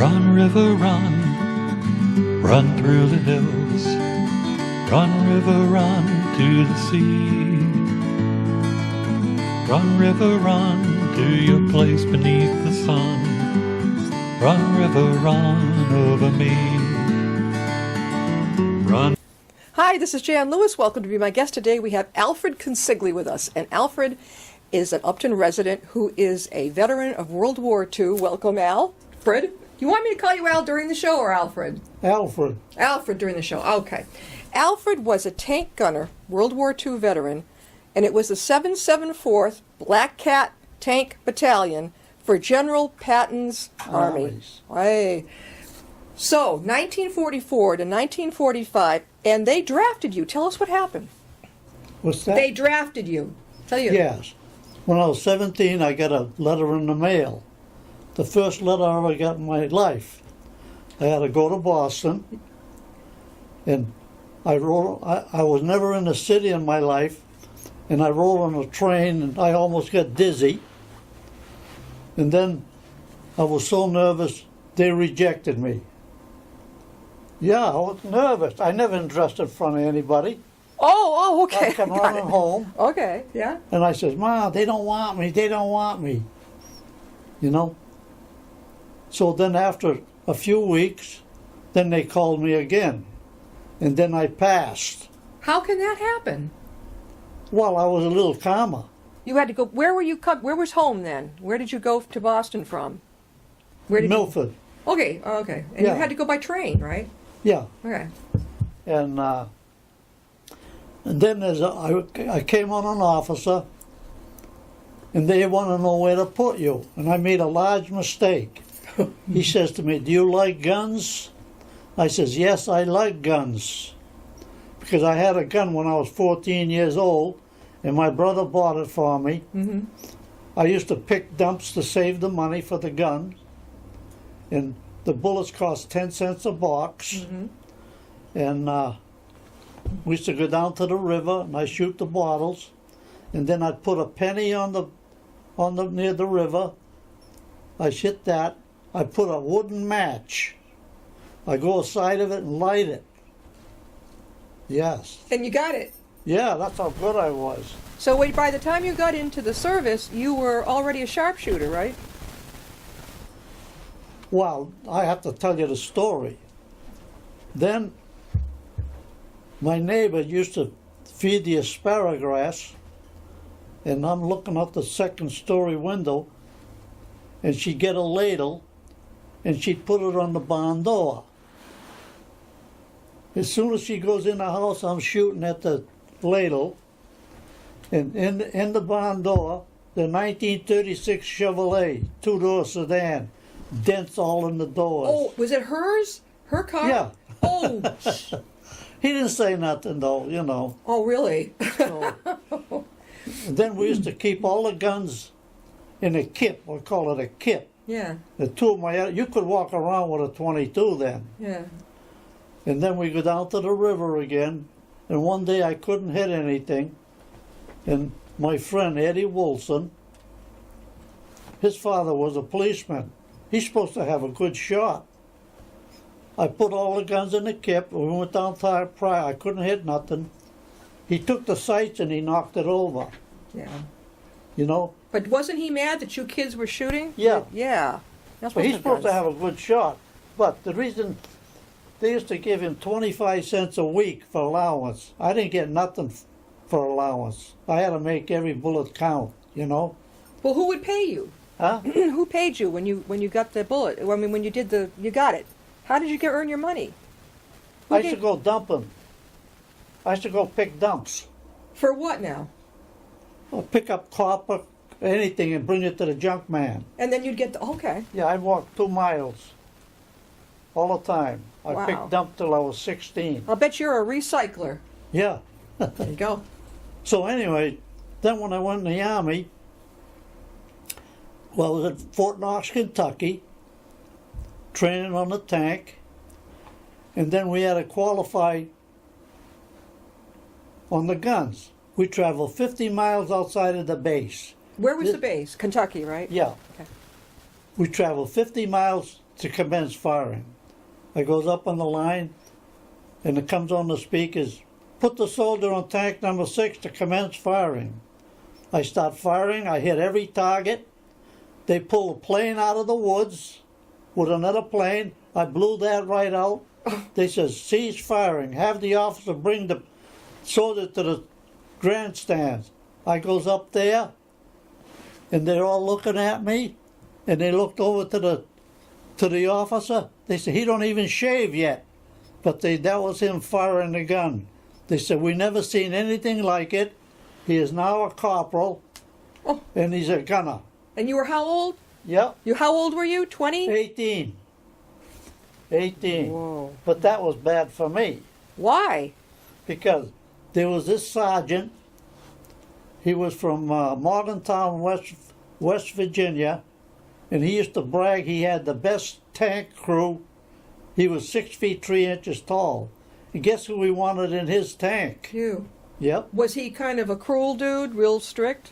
Run, river, run, run through the hills. Run, river, run to the sea. Run, river, run to your place beneath the sun. Run, river, run over me. Run. Hi, this is Jan Lewis. Welcome to be my guest today. We have Alfred Consigli with us, and Alfred is an Upton resident who is a veteran of World War II. Welcome, Alfred. You want me to call you Al during the show or Alfred? Alfred. Alfred during the show. Okay. Alfred was a tank gunner, World War II veteran, and it was the 774th Black Cat Tank Battalion for General Patton's Army. Hey. So, 1944 to 1945, and they drafted you. Tell us what happened. What's that? They drafted you. Tell you. Yes. When I was 17, I got a letter in the mail. The first letter I ever got in my life. I had to go to Boston, and I was never in the city in my life, and I rode on a train, and I almost got dizzy. And then I was so nervous, they rejected me. Yeah, I was nervous. I never dressed in front of anybody. Oh, okay. I come running home. Okay, yeah. And I says, Mom, they don't want me. They don't want me. You know? So then after a few weeks, then they called me again. And then I passed. How can that happen? Well, I was a little calmer. You had to go. Where were you? Where was home then? Where did you go to Boston from? Where did Milford. You, okay, okay. And Yeah. you had to go by train, right? Yeah. Okay. And then I came on an officer, and they want to know where to put you. And I made a large mistake. He says to me, do you like guns? I says, yes, I like guns. Because I had a gun when I was 14 years old, and my brother bought it for me. Mm-hmm. I used to pick dumps to save the money for the gun. And the bullets cost 10 cents a box. Mm-hmm. And we used to go down to the river, and I shoot the bottles. And then I'd put a penny on the near the river. I hit that. I put a wooden match. I go aside of it and light it. Yes. And you got it. Yeah, that's how good I was. So wait, by the time you got into the service, you were already a sharpshooter, right? Well, I have to tell you the story. Then my neighbor used to feed the asparagus, and I'm looking out the second story window, and she'd get a ladle, and she'd put it on the barn door. As soon as she goes in the house, I'm shooting at the ladle, and in the barn door, the 1936 Chevrolet, two-door sedan, dents all in the doors. Oh, was it hers? Her car? Yeah. Oh. He didn't say nothing, though, you know. Oh, really? So, and then we used to keep all the guns in a kit. We'll call it a kit. Yeah. The two of my, you could walk around with a 22 then. Yeah. And then we go down to the river again. And one day I couldn't hit anything. And my friend Eddie Wilson, his father was a policeman. He's supposed to have a good shot. I put all the guns in the kit. We went down to Pryor. I couldn't hit nothing. He took the sights and he knocked it over. Yeah. You know? But wasn't he mad that you kids were shooting? Yeah. Yeah. But he's supposed to have a good shot. But the reason they used to give him 25 cents a week for allowance. I didn't get nothing for allowance. I had to make every bullet count, you know? Well, who would pay you? Huh? Who paid you when you got the bullet? I mean, when you got it. How did you earn your money? I used to go dumping. I used to go pick dumps. For what now? I'll pick up copper, anything, and bring it to the junk man. And then you'd get okay. Yeah, I walked 2 miles all the time. I Wow. picked dump till I was 16. I'll bet you're a recycler. Yeah. There you go. So anyway, then when I went in the Army, well, I was at Fort Knox, Kentucky, training on the tank, and then we had to qualify on the guns. We traveled 50 miles outside of the base. Where was the base? Kentucky, right? Yeah. Okay. We traveled 50 miles to commence firing. I goes up on the line, and it comes on the speakers, put the soldier on tank number 6 to commence firing. I start firing, I hit every target. They pull a plane out of the woods with another plane. I blew that right out. They says, cease firing. Have the officer bring the soldier to the grandstands. I goes up there, and they're all looking at me, and they looked over to the officer. They said, he don't even shave yet. But that was him firing the gun. They said, we never seen anything like it. He is now a corporal, and he's a gunner. And you were how old? Yep. How old were you? 20? 18. 18. Whoa. But that was bad for me, Why? because there was this sergeant. He was from Morgantown, West Virginia, and he used to brag he had the best tank crew. He was 6 feet 3 inches tall. And guess who he wanted in his tank? You. Yep. Was he kind of a cruel dude, real strict?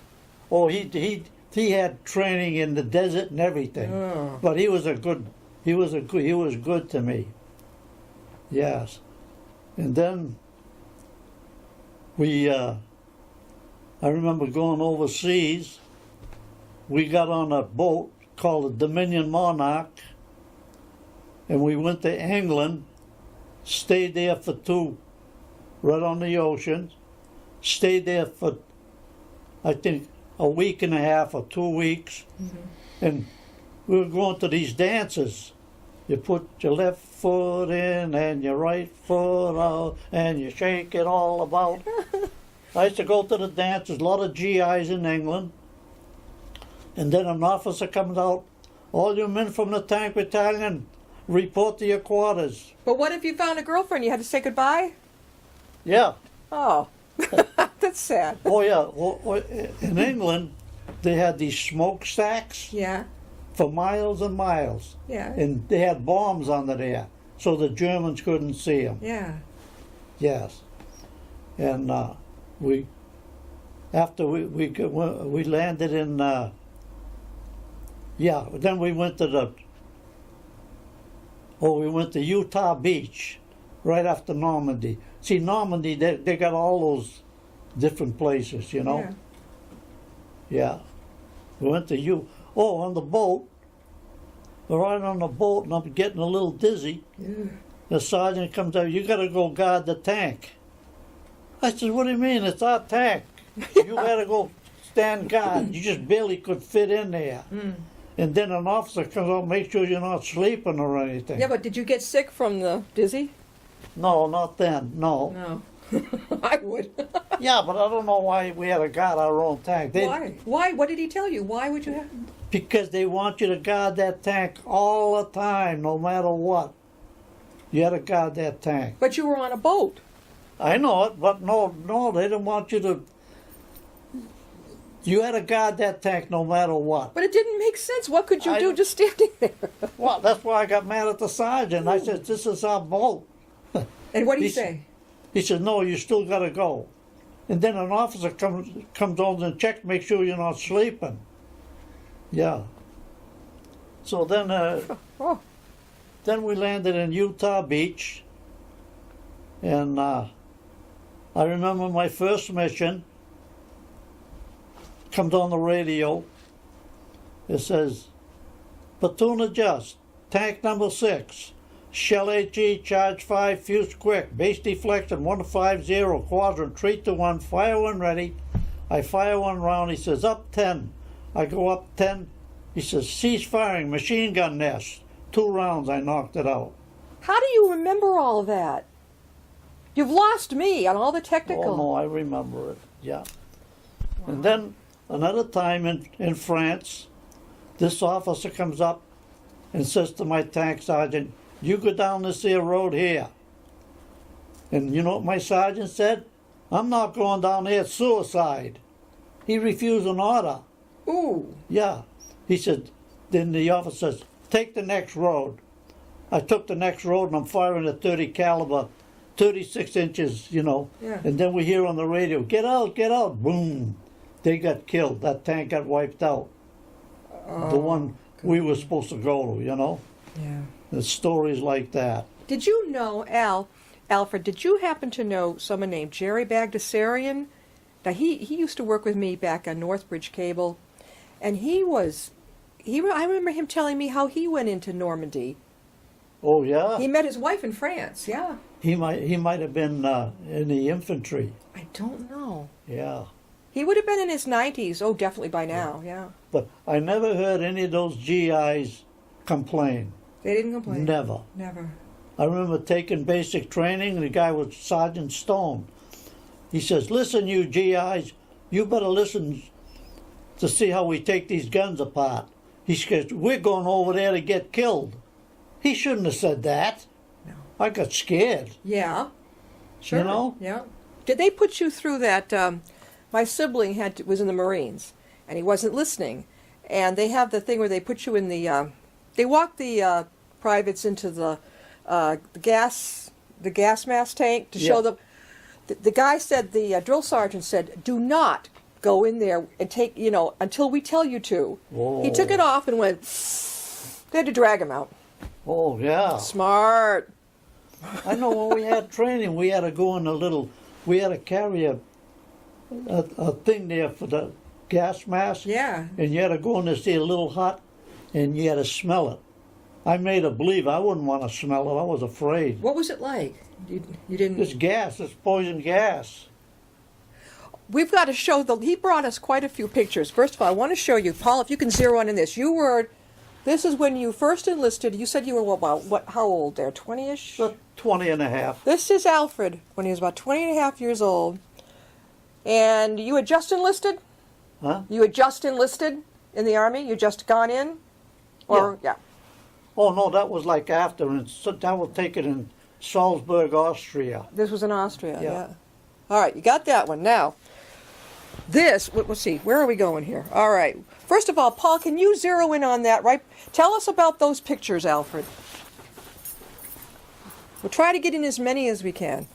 Oh, he had training in the desert and everything. Oh. But he was good to me. Yes. And then I remember going overseas. We got on a boat called the Dominion Monarch, and we went to England, stayed there for right on the ocean, stayed there for, I think, a week and a half or 2 weeks, and we were going to these dances. You put your left foot in and your right foot out, and you shake it all about. I used to go to the dances, a lot of GIs in England, and then an officer comes out, all you men from the tank battalion, report to your quarters. But what if you found a girlfriend? You had to say goodbye? Yeah. Oh, that's sad. Oh, yeah. In England, they had these smokestacks Yeah, for miles and miles. yeah, And they had bombs under there, so the Germans couldn't see them. yeah. Yes. And after we landed in, then we went to we went to Utah Beach, right after Normandy. See, Normandy, they got all those different places, you know? Yeah. We went to on the boat. We're right on the boat, and I'm getting a little dizzy. Yeah. The sergeant comes out, you got to go guard the tank. I said, what do you mean? It's our tank. You got to go stand guard. You just barely could fit in there. Mm. And then an officer comes out, make sure you're not sleeping or anything. Yeah, but did you get sick from the dizzy? No, not then, no. No. I would. Yeah, but I don't know why we had to guard our own tank. Why? Why? What did he tell you? Why would you have... Because they want you to guard that tank all the time, no matter what. You had to guard that tank. But you were on a boat. I know it, but no, they didn't want you to... You had to guard that tank no matter what. But it didn't make sense. What could you do just standing there? Well, that's why I got mad at the sergeant. I said, this is our boat. And what did he say? He said, no, you still got to go. And then an officer comes on and checks, make sure you're not sleeping. Yeah. So then, then we landed in Utah Beach. And I remember my first mission comes on the radio. It says, platoon adjust, tank number 6. Shell HE, charge 5, fuse quick, base deflection 150, quadrant 3 to 1, fire one ready. I fire one round, he says up 10. I go up 10, he says cease firing, machine gun nest. 2 rounds, I knocked it out. How do you remember all that? You've lost me on all the technical. Oh no, I remember it, yeah. Wow. And then another time in France, this officer comes up and says to my tank sergeant, you go down this here road here. And you know what my sergeant said? I'm not going down there, it's suicide. He refused an order. Ooh. Yeah. He said, then the officer says, take the next road. I took the next road and I'm firing a 30 caliber, 36 inches, you know. Yeah. And then we hear on the radio, get out, boom. They got killed. That tank got wiped out. Oh, the one we were supposed to go to, you know. Yeah. There's stories like that. Did you know, Alfred, did you happen to know someone named Jerry Bagdasarian? Now, he used to work with me back on Northbridge Cable, and I remember him telling me how he went into Normandy. Oh, yeah? He met his wife in France, yeah. He might have been in the infantry. I don't know. Yeah. He would have been in his 90s. Oh, definitely by now, yeah. But I never heard any of those GIs complain. They didn't complain? Never. Never. I remember taking basic training, and the guy was Sergeant Stone. He says, listen, you GIs, you better listen to see how we take these guns apart. He says, we're going over there to get killed. He shouldn't have said that. No. I got scared. Yeah. Sure. You know? Yeah. Did they put you through that? My sibling was in the Marines, and he wasn't listening. And they have the thing where they put you in the... they walk the privates into the gas mask tank to show them. The guy said, the drill sergeant said, do not go in there and take, until we tell you to. Whoa. He took it off and went, they had to drag him out. Oh, yeah. Smart. I know when we had training, we had to go in we had to carry a thing there for the gas mask. Yeah. And you had to go in this there little hut, and you had to smell it. I made her believe I wouldn't want to smell it. I was afraid. What was it like? You didn't... It's gas. It's poison gas. We've got to show he brought us quite a few pictures. First of all, I want to show you, Paul, if you can zero in on this. This is when you first enlisted. You said you were how old there? 20-ish? 20 and a half. This is Alfred when he was about 20 and a half years old. And you had just enlisted? Huh? You had just enlisted in the Army? You just gone in? Yeah. Oh, no, that was like after. And so that was taken in Salzburg, Austria. This was in Austria, Yeah. yeah. All right, you got that one. Now, let's see, where are we going here? All right. First of all, Paul, can you zero in on that, right? Tell us about those pictures, Alfred. We'll try to get in as many as we can.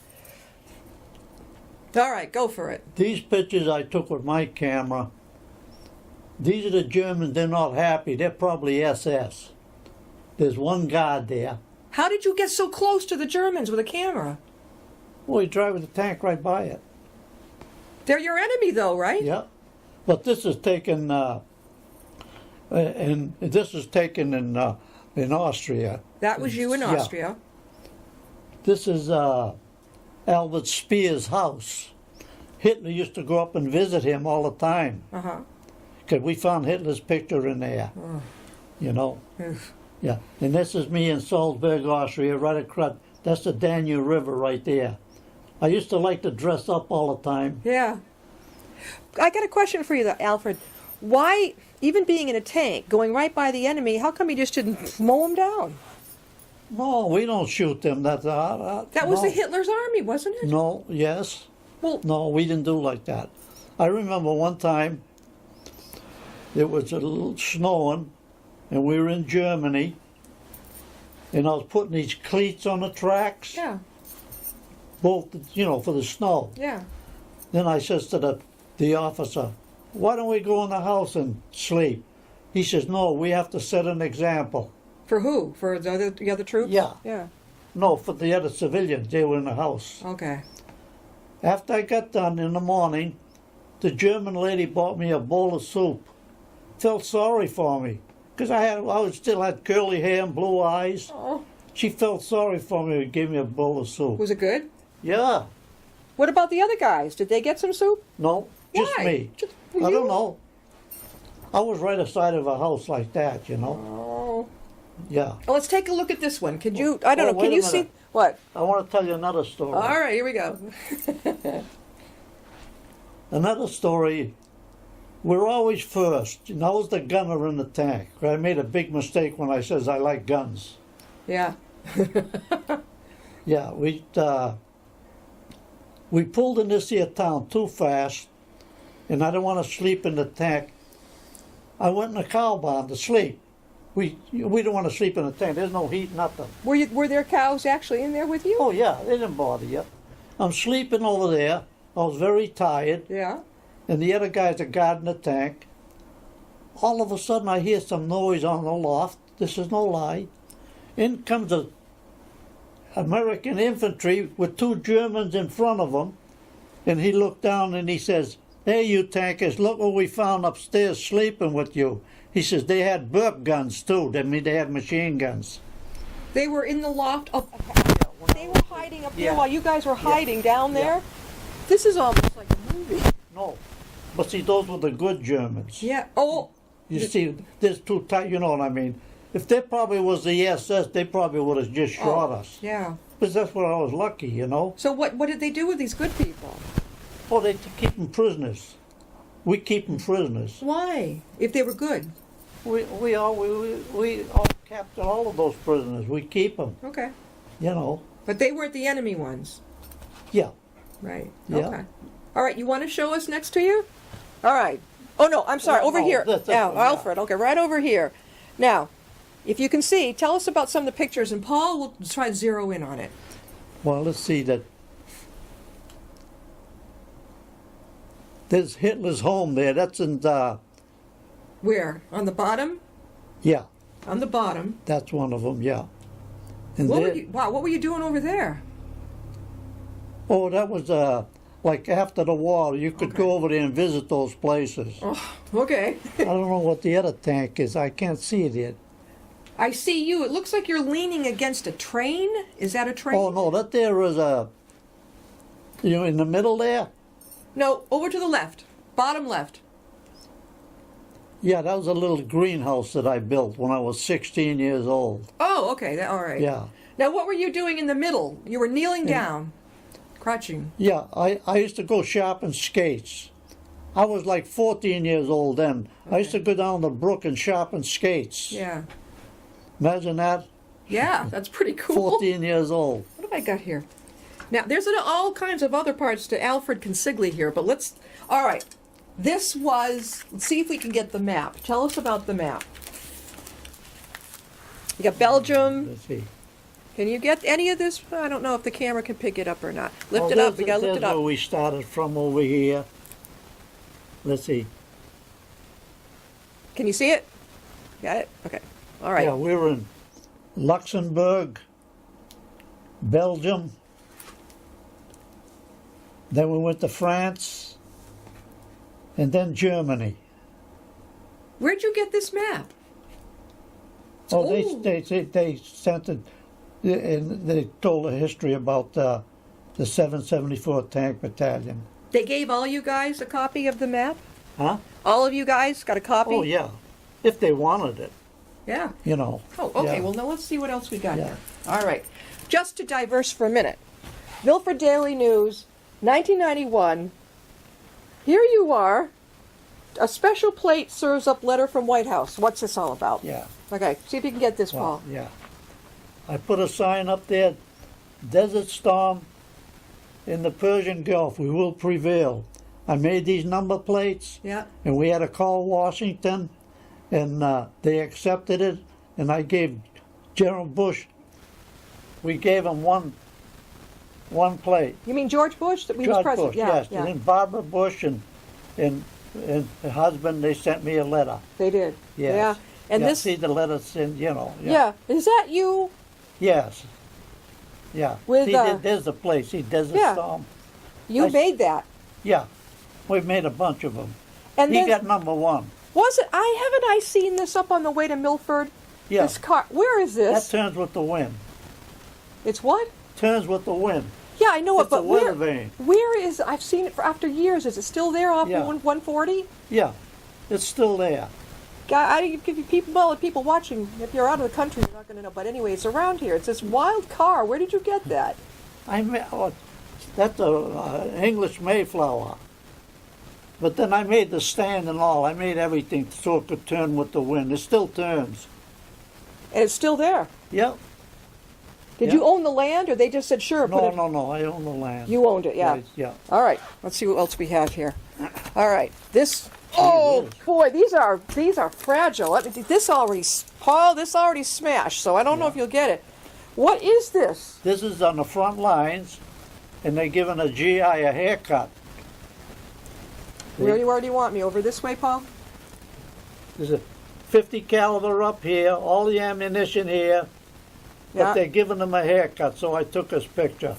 All right, go for it. These pictures I took with my camera, these are the Germans. They're not happy. They're probably SS. There's one guard there. How did you get so close to the Germans with a camera? Well, he's driving the tank right by it. They're your enemy, though, right? Yeah. But this is taken, in Austria. That was you in Yeah. Austria. This is Albert Speer's house. Hitler used to go up and visit him all the time. Uh-huh. Because we found Hitler's picture in there. Oh. You know? Oof. Yeah. And this is me in Salzburg, Austria, right across. That's the Danube River right there. I used to like to dress up all the time. Yeah. I got a question for you, though, Alfred. Why, even being in a tank, going right by the enemy, how come you just didn't mow them down? No, we don't shoot them. That was the Hitler's army, wasn't it? No, yes. Well, No, we didn't do like that. I remember one time it was a little snowing, and we were in Germany, and I was putting these cleats on the tracks, yeah, both, for the snow. yeah. Then I says to the officer, why don't we go in the house and sleep? He says, no, we have to set an example. For who? For the other troops? Yeah. Yeah. No, for the other civilians. They were in the house. Okay. After I got done in the morning, the German lady bought me a bowl of soup. Felt sorry for me, because I still had curly hair and blue eyes. Oh. She felt sorry for me and gave me a bowl of soup. Was it good? Yeah. What about the other guys? Did they get some soup? No, just Why? me. I don't know. I was right aside of a house like that, Oh. Yeah. Well, let's take a look at this one. Could you, I don't know, wait can a you minute. see, what? I want to tell you another story. All right, here we go. Another story. We're always first. And I was the gunner in the tank. I made a big mistake when I says I like guns. Yeah. Yeah, we pulled in this here town too fast, and I didn't want to sleep in the tank. I went in the cow barn to sleep. We don't want to sleep in the tank. There's no heat, nothing. Were there cows actually in there with you? Oh yeah, they didn't bother you. I'm sleeping over there. I was very tired, Yeah. and the other guys are guarding the tank. All of a sudden, I hear some noise on the loft. This is no lie. in comes a American infantry with 2 Germans in front of him, and he looked down and he says, "Hey, you tankers, look what we found upstairs sleeping with you." He says they had burp guns too. That means they had machine guns. They were in the loft. Oh, they were hiding up there Yeah. while you guys were hiding down there? Yeah. This is almost like a movie. No, but see, those were the good Germans. Yeah. Oh, You see, there's 2 types. You know what I mean? If they probably was the SS, they probably would have just shot us. yeah. Because that's where I was lucky, you know. So what did they do with these good people? Oh, they keep them prisoners. We keep them prisoners. Why? If they were good. We all capture all of those prisoners. We keep them, Okay. you know. But they weren't the enemy ones. Yeah. Right. Yeah. Okay. All right, you want to show us next to you? All right. Oh, no, I'm sorry. Over No, here. that's Now, yeah. Alfred. Okay, right over here. Now, if you can see, tell us about some of the pictures, and Paul will try to zero in on it. Well, let's see that. There's Hitler's home there. That's in Where? On the bottom? yeah. On the bottom. That's one of them. Yeah. And What were there, you, wow, what were you doing over there? oh, that was like after the war. You could go over there and visit those places. Oh, okay. I don't know what the other tank is. I can't see it yet. I see you. It looks like you're leaning against a train. Is that a train? Oh no, that there is in the middle there. No, over to the left. Bottom left. Yeah, that was a little greenhouse that I built when I was 16 years old. Oh, okay. All right. Yeah. Now, what were you doing in the middle? You were kneeling down, crouching. Yeah, I used to go shopping skates. I was like 14 years old then. I used to go down the brook and shop in skates. Yeah. Imagine that, Yeah, that's pretty cool. 14 years old. What have I got here? Now, there's all kinds of other parts to Alfred Consigli here, but all right. Let's see if we can get the map. Tell us about the map. You got Belgium. Let's see. Can you get any of this? I don't know if the camera can pick it up or not. Lift Oh, it up. there's- We gotta lift there's it up. where we started from over here. Let's see. Can you see it? Got it? Okay. All right. Yeah, we were in Luxembourg, Belgium. Then we went to France, and then Germany. Where'd you get this map? Oh, old. they sent it, and they told a history about the 774 Tank Battalion. They gave all you guys a copy of the map? Huh? All of you guys got a copy? Oh, yeah, if they wanted it, Yeah. you know. Oh, okay. Yeah. Well, now let's see what else we got Yeah. here. All right. Just to diverse for a minute. Milford Daily News, 1991. Here you are. A special plate serves up letter from White House. What's this all about? Yeah. Okay. See if you can get this, Well, Paul. yeah. I put a sign up there, Desert Storm in the Persian Gulf, we will prevail. I made these number plates, Yeah. and we had to call Washington, and they accepted it, and I gave General Bush, we gave him one plate. You mean George Bush? That we was George president? Bush, Yeah. yes. Yeah. And then Barbara Bush and her husband, they sent me a letter. They did. Yes. Yeah. And yeah, this. see the letters in, you know. Yeah. Is that you? Yes. Yeah. With, see, there's the place. See, Desert Yeah. Storm. You I- made that. Yeah. We've made a bunch of them. And He then got number 1. was it? Haven't I seen this up on the way to Milford? Yeah. This car. Where is That this? turns with the wind. It's what? Turns with the wind. Yeah, I know it, It's a but weather vane. where is? I've seen it for after years. Is it still there off Yeah. 140? Yeah. It's still there. I give you people watching. If you're out of the country, you're not going to know. But anyway, it's around here. It's this wild car. Where did you get that? That's a English Mayflower. But then I made the stand and all. I made everything so it could turn with the wind. It still turns. And it's still there. Yep. Did Yeah. you own the land, or they just said sure? No, no. I own the land. You owned it, yeah. Yeah. All right. Let's see what else we have here. All right. This. Oh whiz. boy, these are fragile. This already, Paul. This already smashed. So I don't know if you'll get it. What is this? This is on the front lines, and they're giving a GI a haircut. Where do you want me? Over this way, Paul? There's a 50 caliber up here, all the ammunition here, But they're giving him a haircut, so I took his picture.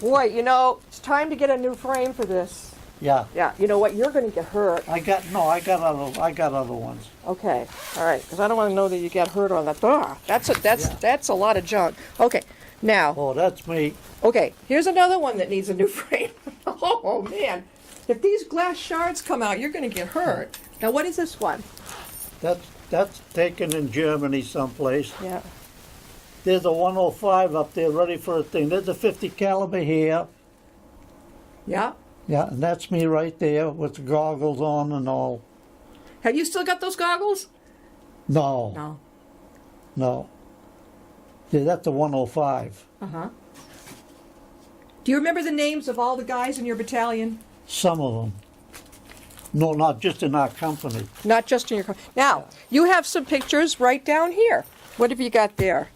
Boy, you know, it's time to get a new frame for this. Yeah. Yeah, you know what? You're going to get hurt. I got other ones. Okay, all right, because I don't want to know that you get hurt on that. That's a lot of junk. Okay, now. Oh, that's me. Okay, here's another one that needs a new frame. Oh man, if these glass shards come out, you're going to get hurt. Now, what is this one? That's taken in Germany someplace. Yeah. There's a 105 up there ready for a thing. There's a 50 caliber here. Yeah. Yeah, and that's me right there with the goggles on and all. Have you still got those goggles? No. No. Yeah, that's a 105. Uh-huh. Do you remember the names of all the guys in your battalion? Some of them. No, not just in our company. Not just in your company. Now, you have some pictures right down here. What have you got there?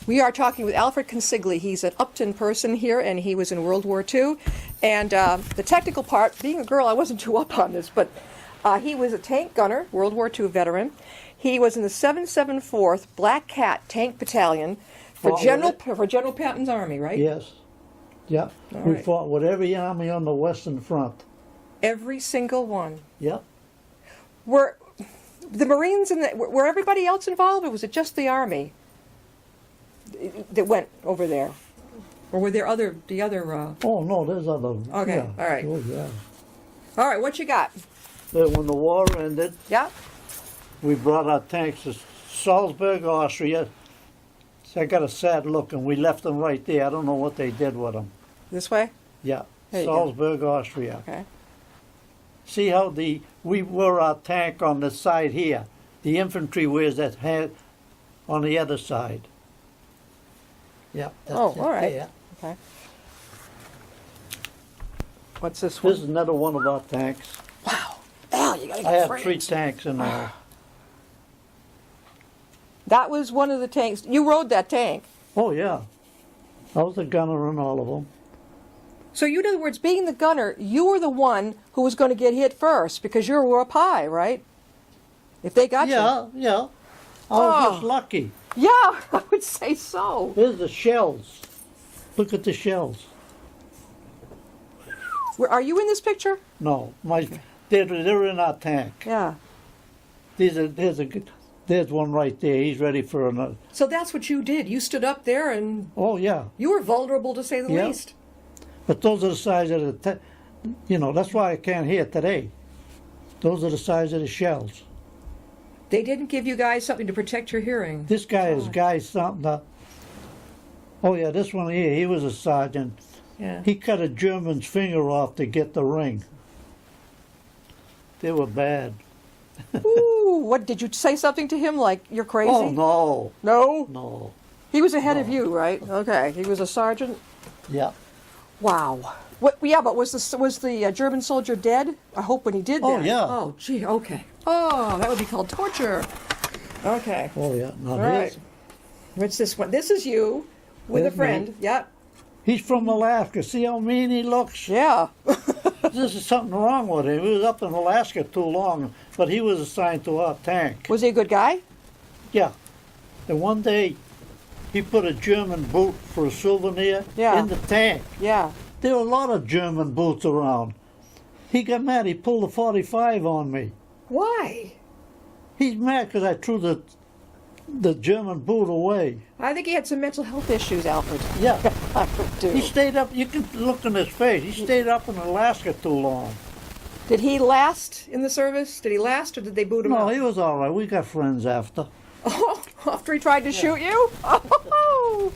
We are talking with Alfred Consigli. He's an Upton person here, and he was in World War II. And the technical part, being a girl, I wasn't too up on this, but he was a tank gunner, World War II veteran. He was in the 774th Black Cat Tank Battalion for General Patton's Army, right? Yes. Yeah. All We right. fought with every army on the Western Front. Every single one. Yeah. Were the Marines were everybody else involved, or was it just the Army that went over there? Or were there the other... Oh, no, there's other... Okay, yeah. all right. Oh, yeah. All right, what you got? Then when the war ended, Yeah? we brought our tanks to Salzburg, Austria. So I got a sad look, and we left them right there. I don't know what they did with them. This way? Yeah, There you go. Salzburg, Austria. Okay. See how we wore our tank on the side here. The infantry wears that hat on the other side. Yeah. That's Oh, it all right. there. Okay. What's this one? This is another one of our tanks. Wow. Al, you gotta get I have frames. 3 tanks in there. That was one of the tanks. You rode that tank. Oh, yeah. I was the gunner in all of them. So you, in other words, being the gunner, you were the one who was going to get hit first because you were up high, right? If they got you. Yeah. I was Oh. just lucky. Yeah, I would say so. Here's the shells. Look at the shells. Are you in this picture? No, they're in our tank. Yeah. There's one right there. He's ready for another. So that's what you did. You stood up there and Oh, yeah. you were vulnerable, to say the Yeah. least. But those are the size of the, that's why I can't hear today. Those are the size of the shells. They didn't give you guys something to protect your hearing. This guy is something. Oh, yeah, this one here, he was a sergeant. Yeah. He cut a German's finger off to get the ring. They were bad. Ooh, what, did you say something to him like, you're crazy? Oh, no. No? No. He was ahead of you, right? Okay. He was a sergeant? Yeah. Wow. What, yeah, but was the German soldier dead? I hope when he did that. Oh, yeah. Oh, gee, okay. Oh, that would be called torture. Okay. Oh, yeah. Now, All right. What's this one? This is you with There's a friend. me. Yep. He's from Alaska. See how mean he looks? Yeah. This is something wrong with him. He was up in Alaska too long, but he was assigned to our tank. Was he a good guy? Yeah. And one day, he put a German boot for a souvenir in the tank. Yeah. There were a lot of German boots around. He got mad. He pulled a 45 on me. Why? He's mad because I threw the German boot away. I think he had some mental health issues, Alfred. Yeah. I do. He stayed up. You can look in his face. He stayed up in Alaska too long. Did he last in the service? Did he last, or did they boot him No, out? he was all right. We got friends after. Oh, after he tried to shoot you? Oh,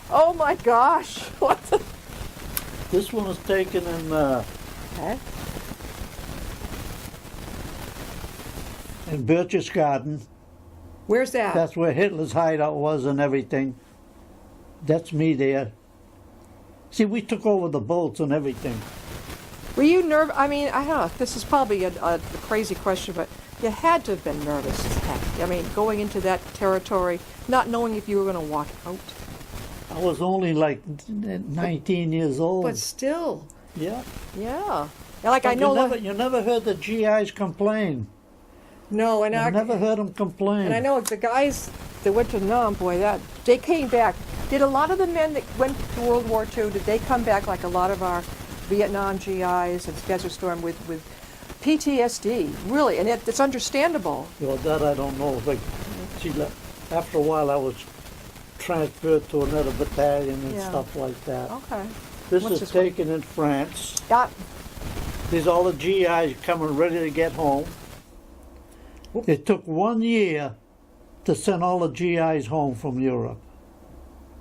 oh my gosh. What the... This one was taken Okay. in Berchtesgaden. Where's that? That's where Hitler's hideout was and everything. That's me there. See, we took over the boats and everything. Were you nervous? I mean, I don't know. This is probably a crazy question, but you had to have been nervous as heck. I mean, going into that territory, not knowing if you were going to walk out. I was only like 19 years old. But still, Yeah. yeah. Like But I know, you never heard the GIs complain. No, and I never heard them complain. And I know the guys that went to Nam, boy, that they came back. Did a lot of the men that went to World War II, did they come back like a lot of our Vietnam GIs and Desert Storm with PTSD? Really, and it's understandable. Well, that I don't know. Like, see, after a while, I was transferred to another battalion and stuff like that. Okay. This What's is this one? taken in France. Yeah. These all the GIs coming ready to get home. It took 1 year to send all the GIs home from Europe.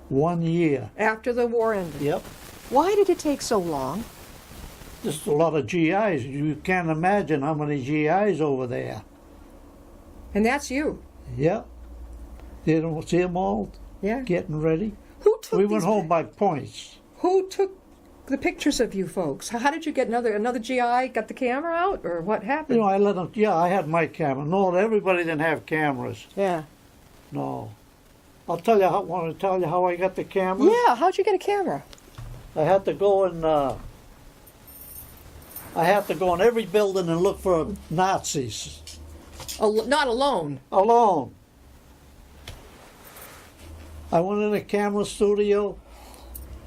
1 year. After the war ended. Yep. Why did it take so long? Just a lot of GIs. You can't imagine how many GIs over there. And that's you. Yep. You don't see them all Yeah. getting ready. Who took We went these home by points. Who took the pictures of you folks? How did you get another GI got the camera out, or what happened? You know, I let them. Yeah, I had my camera. No, everybody didn't have cameras. Yeah. No. I'll tell you. Want to tell you how I got the camera? Yeah. How'd you get a camera? I had to go and. I had to go in every building and look for Nazis. Not alone. Alone. I went in a camera studio.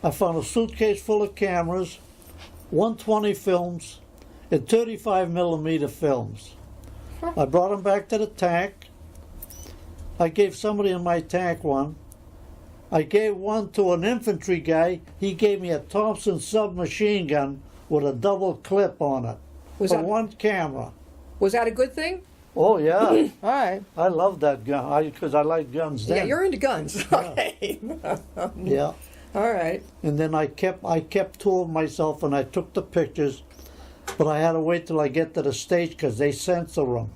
I found a suitcase full of cameras, 120 films, and 35 millimeter films. I brought them back to the tank. I gave somebody in my tank one. I gave one to an infantry guy. He gave me a Thompson submachine gun with a double clip on it for one camera. Was that a good thing? Oh, yeah. All right. I love that gun because I like guns then. Yeah, you're into guns. Okay. Yeah. All right. And then I kept two of myself and I took the pictures, but I had to wait till I get to the States because they censor them.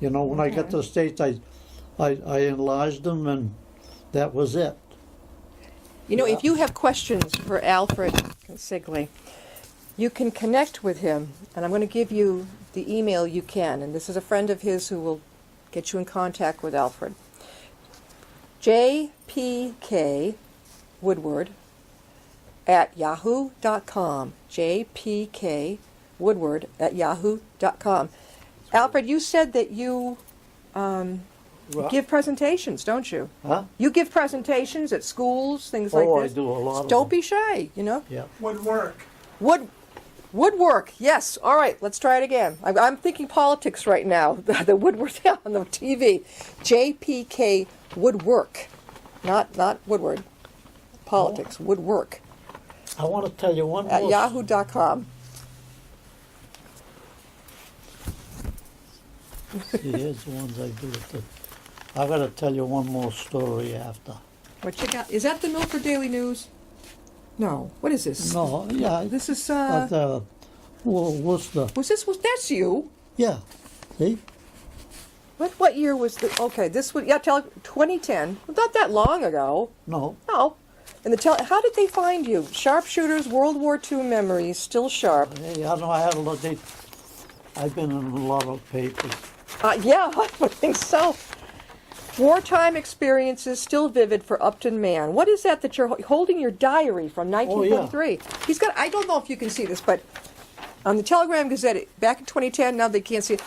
You know, when I got to the States, I enlarged them and that was it. You know, if you have questions for Alfred Consigli, you can connect with him, and I'm going to give you the email you can, and this is a friend of his who will get you in contact with Alfred. JPK Woodward at yahoo.com. JPK Woodward at yahoo.com. Alfred, you said that you give presentations, don't you? Huh? You give presentations at schools, things like Oh, this. I do a lot of Don't them. be shy, you know? Yeah. Woodwork, yes. All right, let's try it again. I'm thinking politics right now. The woodwork on the TV. JPK Woodwork, not Woodward. Politics, woodwork. I want to tell you one At more. yahoo.com. See, here's the ones I do with it. I got to tell you one more story after. What you got? Is that the Milford Daily News? No. What is this? No, yeah. This is Well, Worcester. that's you. Yeah. See? What year was the? Okay, this was 2010. Not that long ago. No. No. And how did they find you? Sharpshooters, World War II memories, still sharp. Hey, I know I had a lot. I've been in a lot of papers. Yeah, I would think so. Wartime experiences still vivid for Upton Man. What is that you're holding your diary from 1943? He's got. I don't know if you can see this, but on the Telegram Gazette back in 2010. Now they can't see it.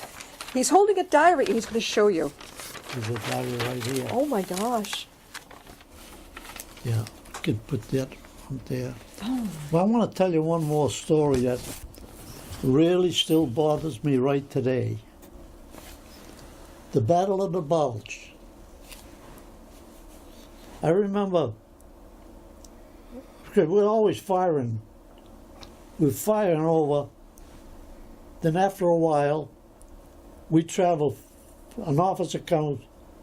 He's holding a diary, and he's going to show you. There's a diary right here. Oh my gosh! Yeah, you could put that on there. Oh. Well, I want to tell you one more story that really still bothers me right today. The Battle of the Bulge. I remember, because we're always firing. We're firing over. Then after a while, we travel, an officer comes,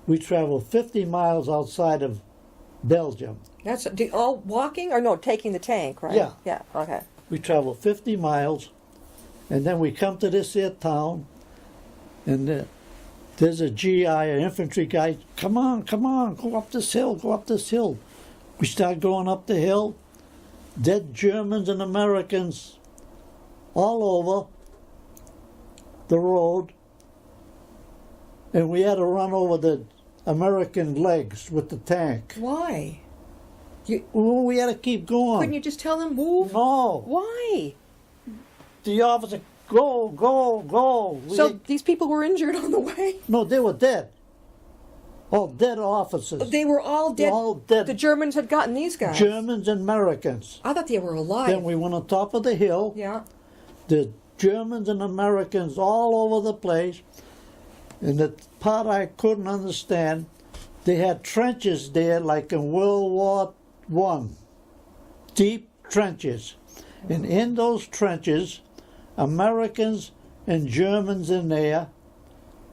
we travel 50 miles outside of Belgium. That's all walking or no, taking the tank, right? Yeah. Yeah. Okay. We travel 50 miles, and then we come to this here town, and there's a GI, an infantry guy. Come on, go up this hill, go up this hill. We start going up the hill. Dead Germans and Americans all over the road, and we had to run over the American legs with the tank. Why? Well, we had to keep going. Couldn't you just tell them move? No. Why? The officer go, go, go. So these people were injured on the way? No, they were dead. All dead officers. They were all dead. All dead. The Germans had gotten these guys. Germans and Americans. I thought they were alive. Then we went on top of the hill. Yeah. There's Germans and Americans all over the place. And the part I couldn't understand, they had trenches there like in World War I. Deep trenches. And in those trenches, Americans and Germans in there,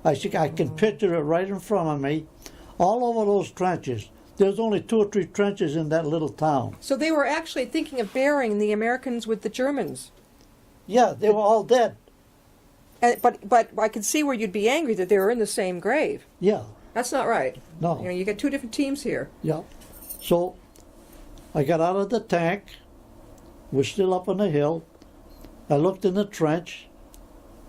I can picture it right in front of me, all over those trenches. There's only 2 or 3 trenches in that little town. So they were actually thinking of burying the Americans with the Germans. Yeah, they were all dead. But I could see where you'd be angry that they were in the same grave. Yeah. That's not right. No. You know, you got 2 different teams here. Yeah. So I got out of the tank. We're still up on the hill. I looked in the trench.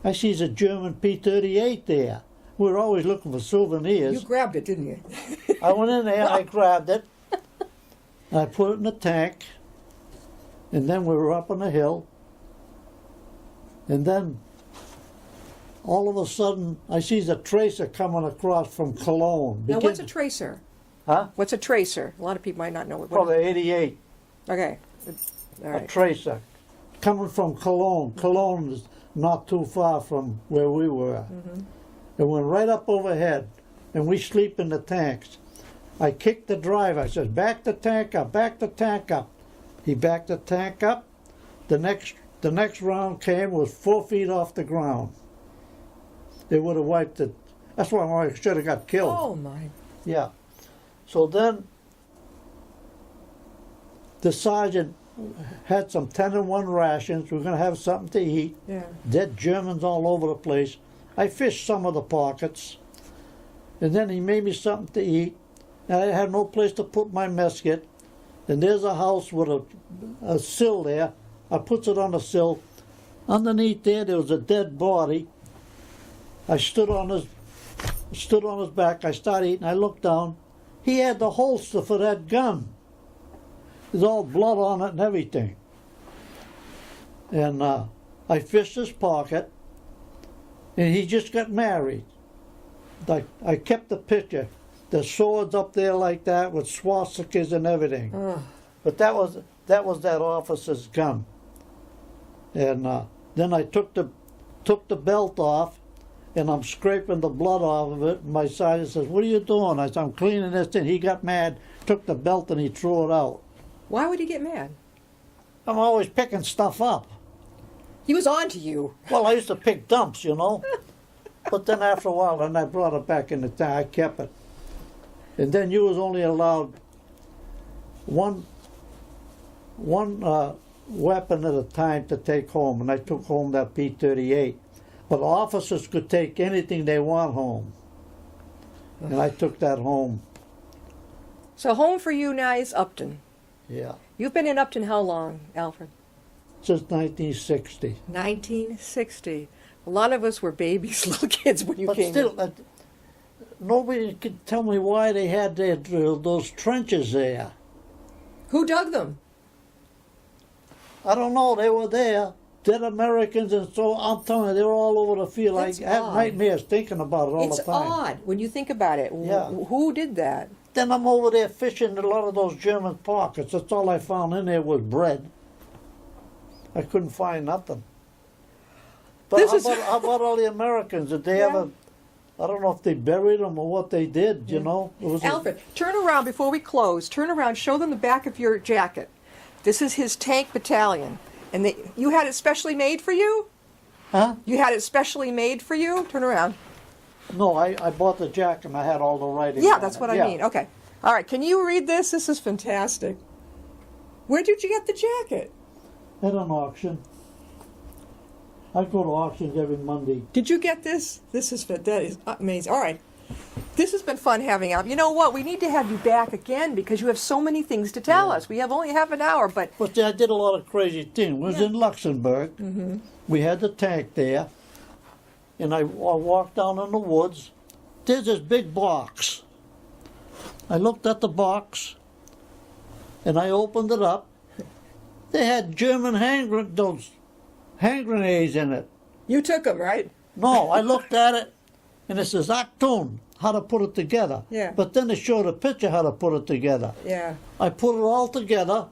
I sees a German P-38 there. We were always looking for souvenirs. You grabbed it, didn't you? I went in there, I grabbed it, and I put it in the tank, and then we were up on the hill, and then all of a sudden I sees a tracer coming across from Cologne. Now, what's a tracer? Huh? What's a tracer? A lot of people might not know what. Probably 88. Okay. All right. A tracer coming from Cologne. Cologne is not too far from where we were. Mm-hmm. It went right up overhead, and we sleep in the tanks. I kicked the driver. I said, back the tank up, back the tank up. He backed the tank up. The next round came, was 4 feet off the ground. They would have wiped it. That's why I should have got killed. Oh, my. Yeah. So then the sergeant had some 10-1 rations. We're going to have something to eat. Yeah. Dead Germans all over the place. I fished some of the pockets. And then he made me something to eat. And I had no place to put my mess kit. And there's a house with a sill there. I puts it on the sill. Underneath there was a dead body. I stood on his back. I started eating. I looked down. He had the holster for that gun. There's all blood on it and everything. And I fished his pocket, and he just got married. I kept the picture. The swords up there like that with swastikas and everything. But that was that officer's gun. And then I took the belt off, and I'm scraping the blood off of it. And my sergeant says, "What are you doing?" I said, "I'm cleaning this thing." He got mad, took the belt, and he threw it out. Why would he get mad? I'm always picking stuff up. He was on to you. Well, I used to pick dumps, you know. But then after a while, then I brought it back in the tank. I kept it. And then you was only allowed one weapon at a time to take home. And I took home that P-38. But officers could take anything they want home. And I took that home. So home for you now is Upton. Yeah. You've been in Upton how long, Alfred? Since 1960. 1960. A lot of us were babies, little kids when you But came still, in. nobody could tell me why they had those trenches there. Who dug them? I don't know. They were there. Dead Americans, and so I'm telling you, they were all over the field. That's I have odd. nightmares thinking about it all It's the time. odd when you think about it. Yeah. Who did that? Then I'm over there fishing in a lot of those German pockets. That's all I found in there was bread. I couldn't find nothing. But how about all the Americans? Did they ever? I don't know if they buried them or what they did. You know, it was Alfred, turn around before we close. Turn around. Show them the back of your jacket. This is his tank battalion, and you had it specially made for you. Huh? You had it specially made for you. Turn around. No, I bought the jacket and I had all the writing. Yeah, on that's it. what I Yeah. mean. Okay. All right. Can you read this? This is fantastic. Where did you get the jacket? At an auction. I go to auctions every Monday. Did you get this? That is amazing. All right. This has been fun having you. You know what? We need to have you back again because you have so many things to tell us. We have only half an hour, but But I did a lot of crazy things. We was in Luxembourg. Mm-hmm. We had the tank there. And I walked down in the woods. There's this big box. I looked at the box. And I opened it up. They had German hand grenades in it. You took them, right? No, I looked at it, and it says Actun, how to put it together. Yeah. But then it showed a picture how to put it together. Yeah. I put it all together.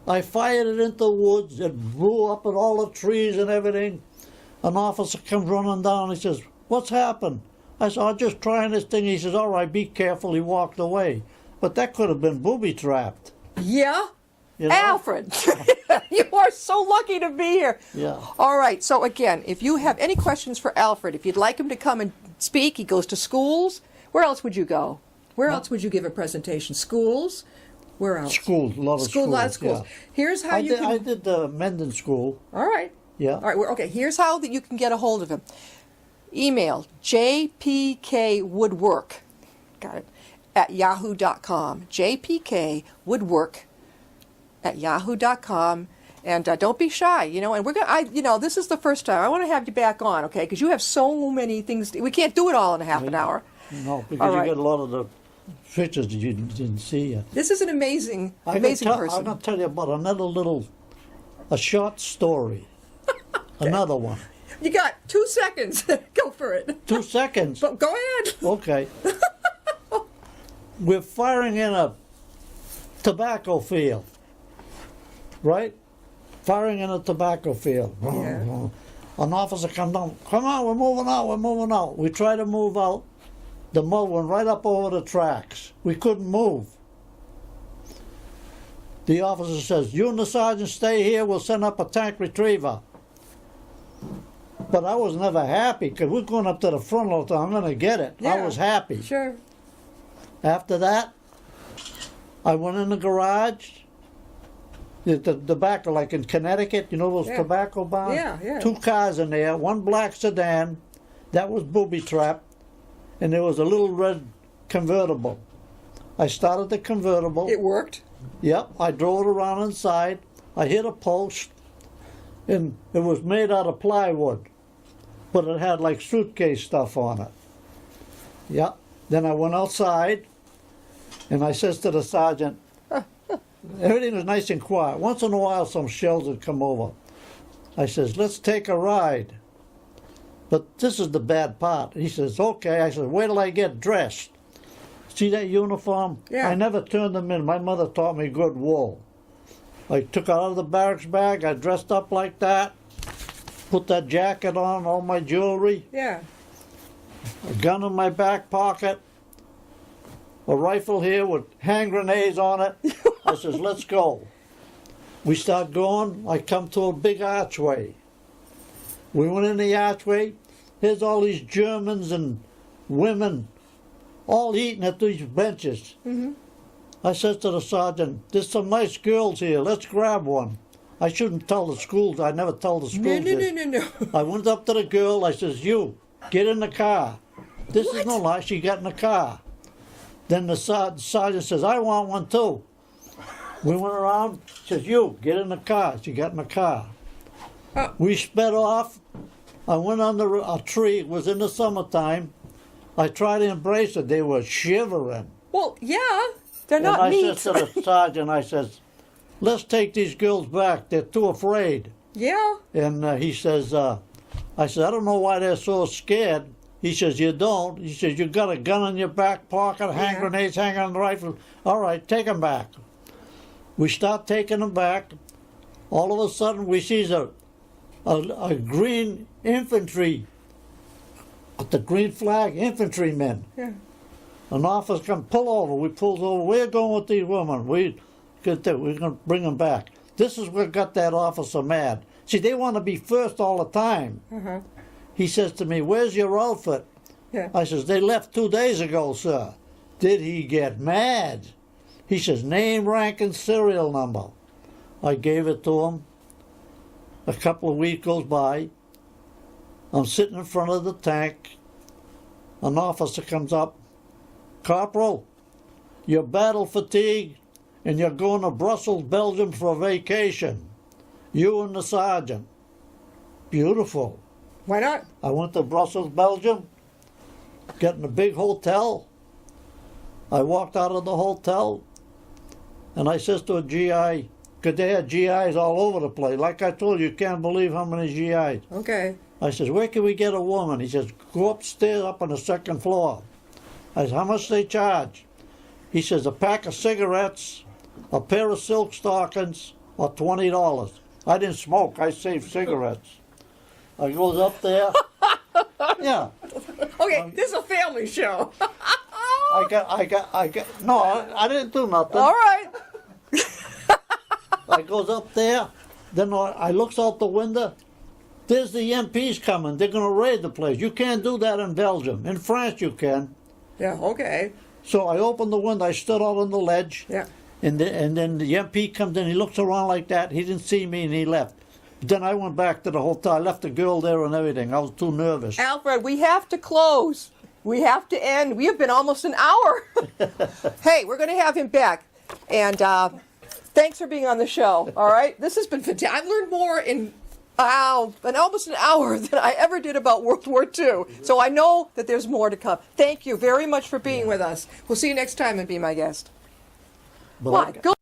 I fired it into the woods. It blew up at all the trees and everything. An officer comes running down. He says, "What's happened?" I said, "I'm just trying this thing." He says, "All right, be careful." He walked away. But that could have been booby-trapped. Yeah? You know? Alfred, you are so lucky to be here. Yeah. All right, so again, if you have any questions for Alfred, if you'd like him to come and speak, he goes to schools. Where else would you go? Where else would you give a presentation? Schools? Where else? Schools, a lot of schools. A lot of schools. Yeah. Here's how you can... I did the Menden School. All right. Yeah. All right, okay, here's how that you can get a hold of him. Email jpkwoodwork, got it, at yahoo.com. jpkwoodwork@yahoo.com. And don't be shy, and we're gonna, this is the first time. I want to have you back on, okay? Because you have so many things. We can't do it all in a half an hour. No, because All you right. get a lot of the pictures that you didn't see yet. This is an amazing I'm person. going to tell you about a short story. Another one. You got 2 seconds. Go for it. 2 seconds. But go ahead. Okay. We're firing in a tobacco field, right? Firing in a tobacco field. Yeah. An officer comes down. "Come on, we're moving out. We try to move out. The mud went right up over the tracks. We couldn't move. The officer says, "You and the sergeant stay here. We'll send up a tank retriever." But I was never happy because we're going up to the front all the time. I'm going to get it. Yeah. I was happy. Sure. After that, I went in the garage. The tobacco, like in Connecticut, those Yeah. tobacco barns? Yeah. 2 cars in there, 1 black sedan. That was booby-trapped. And there was a little red convertible. I started the convertible. It worked. Yep, I drove it around inside. I hit a post, and it was made out of plywood, but it had like suitcase stuff on it. Yep. Then I went outside, and I says to the sergeant, everything was nice and quiet. Once in a while, some shells would come over. I says, "Let's take a ride." But this is the bad part. He says, "Okay." I said, "Wait till I get dressed." See that uniform? Yeah. I never turned them in. My mother taught me good wool. I took it out of the barracks bag. I dressed up like that. Put that jacket on, all my jewelry. Yeah. A gun in my back pocket. A rifle here with hand grenades on it. I says, "Let's go." We start going. I come to a big archway. We went in the archway. Here's all these Germans and women all eating at these benches. Mm-hmm. I said to the sergeant, "There's some nice girls here. Let's grab one." I shouldn't tell the schools. I never tell the schools this. No. I went up to the girl. I says, "You, get in the car." This is no lie. She got in the car. Then the sergeant says, "I want one too." We went around. Says, "You, get in the car." She got in the car. We sped off. I went under a tree. It was in the summertime. I tried to embrace her. They were shivering. Well, yeah. They're And not I neat. said to the sergeant, I says, "Let's take these girls back. They're too afraid." Yeah. And he says, I said, "I don't know why they're so scared." He says, "You don't." He says, "You got a gun in your back pocket, hand Yeah. grenades hanging on the rifle." "All right, take them back." We start taking them back. All of a sudden, we sees a green infantry, the green flag infantrymen. Yeah. An officer come, "Pull over." We pulled over. "We're going with these women. We're going to bring them back." This is what got that officer mad. See, they want to be first all the time. Uh-huh. He says to me, "Where's your outfit?" Yeah. I says, "They left 2 days ago, sir." Did he get mad? He says, "Name, rank, and serial number." I gave it to him. A couple of weeks goes by. I'm sitting in front of the tank. An officer comes up. "Corporal, you're battle fatigued and you're going to Brussels, Belgium for a vacation. You and the sergeant." Beautiful. Why not? I went to Brussels, Belgium, got in a big hotel. I walked out of the hotel and I says to a GI, because they had GIs all over the place. Like I told you, you can't believe how many GIs. Okay. I says, where can we get a woman? He says, go upstairs up on the second floor. I said, how much they charge? He says, a pack of cigarettes, a pair of silk stockings, or $20. I didn't smoke, I saved cigarettes. I goes up there. Yeah. Okay, this is a family show. No, I didn't do nothing. All right. I goes up there, then I looks out the window. There's the MPs coming. They're going to raid the place. You can't do that in Belgium. In France, you can. Yeah, okay. So I opened the window. I stood out on the ledge. Yeah. And then the MP comes in. He looks around like that. He didn't see me, and he left. But then I went back to the hotel. I left the girl there and everything. I was too nervous. Alfred, we have to close. We have to end. We have been almost an hour. Hey, we're going to have him back. And thanks for being on the show, all right? This has been fantastic. I've learned more in almost an hour than I ever did about World War II. So I know that there's more to come. Thank you very much for being with us. We'll see you next time and be my guest. But Why? Go